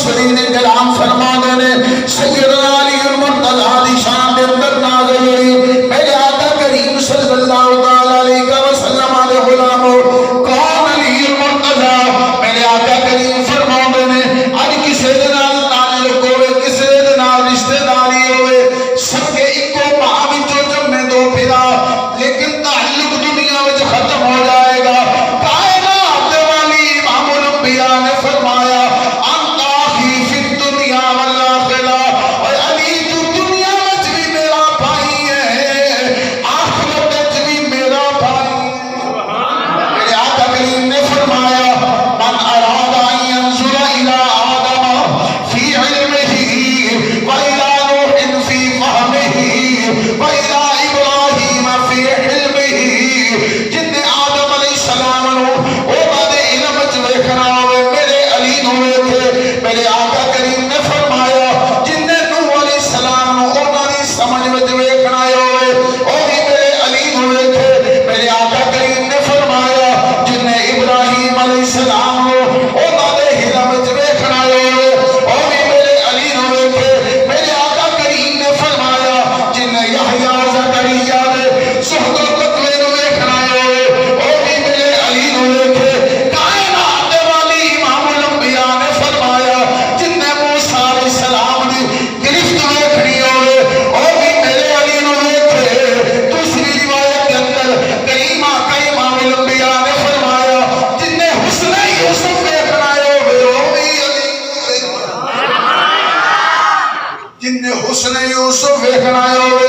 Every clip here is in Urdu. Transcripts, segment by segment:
مبشرین کرام فرما دینے سیدنا علی المرتضی دی شان دے اندر نازل ہوئی میرے آقا کریم صلی اللہ علیہ وسلم علیہ غلامو کون علی المرتضی میرے آقا کریم فرما دینے آج کسے دن تعلق ہوئے کسے دن رشتہ داری ہوئے سب کے ایکو ماں جو جب میں دو پھرا لیکن تعلق دنیا میں ختم ہو جائے گا کائنات والی امام الانبیاء نے فرمایا انت اخی فی الدنیا والآخرہ اور علی تو دنیا میں بھی میرا بھائی ہے آخرت میں بھی میرا بھائی ہے میرے آقا کریم نے فرمایا من اراد ان ينظر الى آدم فی علمہ وإلى نوح فی فہمہ وإلى ابراہیم فی حلمہ جن نے آدم علیہ السلام نو اوہ دے علم وچ ویکھنا ہوئے میرے علی نو ویکھے میرے آقا کریم نے فرمایا جن نے نوح علیہ السلام نو اوہ دی سمجھ وچ ویکھنا ہوئے اوہ بھی میرے علی نو ویکھے میرے آقا کریم نے فرمایا جن نے ابراہیم علیہ السلام نو اوہ دے علم وچ ویکھنا ہوئے اوہ بھی میرے علی نو ویکھے میرے آقا کریم نے فرمایا جن نے یحییٰ زکریا دے صحبت و تقوی نو ویکھنا ہوئے اوہ بھی میرے علی نو ویکھے کائنات والی امام الانبیاء نے فرمایا جن نے موسیٰ علیہ السلام دی گرفت ویکھنی ہوئے اوہ بھی میرے علی نو ویکھے دوسری روایت کے اندر کریمہ کا امام الانبیاء نے فرمایا جن نے حسن یوسف ویکھنا ہوئے اوہ بھی علی نو ویکھے جن نے حسن یوسف ویکھنا ہوئے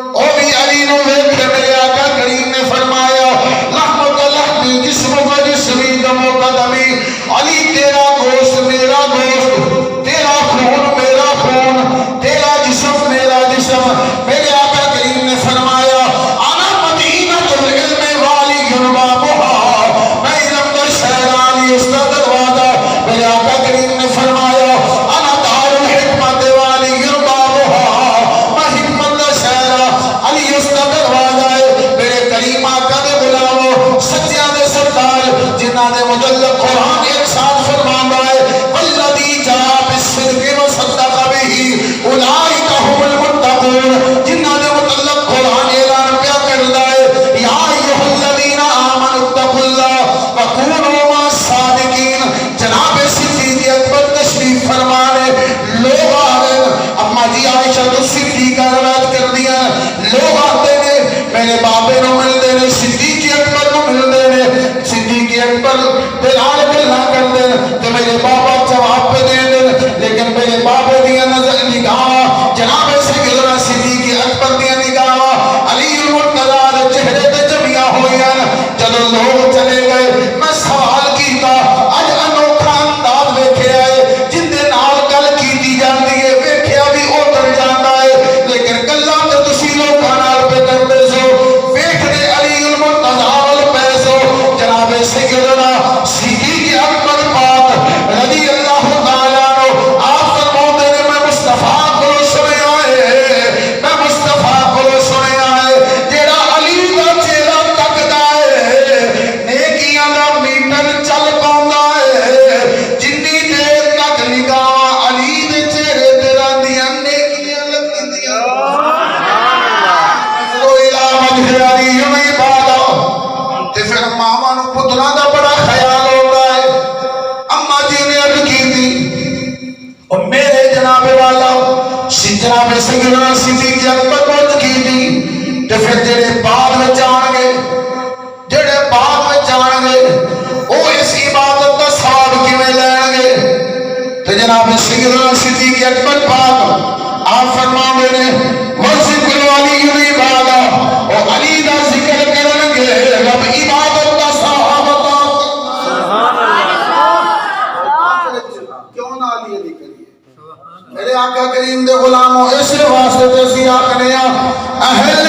او بھی علی نو ویکھے میرے آقا کریم نے فرمایا لحم کا لحمی جسم کا جسمی دموں کا دمی علی تیرا گوشت میرا گوشت تیرا خون میرا خون تیرا جسم میرا جسم میرے آقا کریم نے فرمایا انا مدینۃ العلم والی بابها میں علم کا شہر علی استاد دروازہ میرے آقا کریم نے فرمایا انا دار الحکمت والی بابها میں حکمت کا شہر علی استاد دروازہ میرے کریم آقا دے غلامو سچیاں دے سردار جنہاں دے متعلق قرآن ایک ساتھ فرماندا ہے والذی جاء بالصدق وصدق به اولئک هم المتقون جنہاں دے متعلق قرآن اعلان پیا کردا ہے یا ایھا الذین آمنوا اتقوا اللہ وکونوا مع الصادقین جناب صدیق اکبر تشریف فرمانے لوگ آگئے اما جی عائشہ تو صدیقہ روایت کر دیا لوگ آتے ہیں میرے بابے نو مل دینے صدیق اکبر نو مل دینے صدیق اکبر دلال گلہ کر دینے تو میرے بابا جواب پہ دے دینے لیکن میرے بابے دیا نظر نگاہ جناب سیدنا صدیق اکبر دیا نگاہ علی المرتضی چہرے تے جمعیاں ہوئی ہیں جب لوگ چلے گئے میں سوال کیتا آج انوکھا انداز ویکھے آئے جن دے نال گل کیتی جاندی ہے ویکھیا بھی اوتر جاندا ہے لیکن گلاں تے تسی لوکاں نال پہ کردے سو ویکھدے علی المرتضی ول پے سو جناب سیدنا صدیق اکبر پاک رضی اللہ تعالیٰ عنہ آپ فرماتے ہیں میں مصطفیٰ کو سنیا ہے میں مصطفیٰ کو سنیا ہے جیڑا علی دا چہرہ تکدا ہے نیکیاں دا میٹر چل پاوندا ہے جنی دیر تک نگاہ علی دے چہرے تے رہندیاں نیکیاں لگدیاں کوئی لا وجہ علی عبادہ تے پھر ماواں نو پتراں دا بڑا خیال ہوندا ہے اما جی نے عرض کی تھی اور میرے جناب والا جناب سیدنا صدیق اکبر کو عرض کی تھی تے پھر جڑے بعد وچ آن گے جڑے بعد وچ آن گے او اس عبادت دا ثواب کیویں لین گے تے جناب سیدنا صدیق اکبر پاک آپ فرماندے نے وذکر علی عبادہ او علی دا ذکر کرن گے رب عبادت دا ثواب عطا کیوں نہ علی علی کریے میرے آقا کریم دے غلاموں اس واسطے تے اسی آکھنے اہل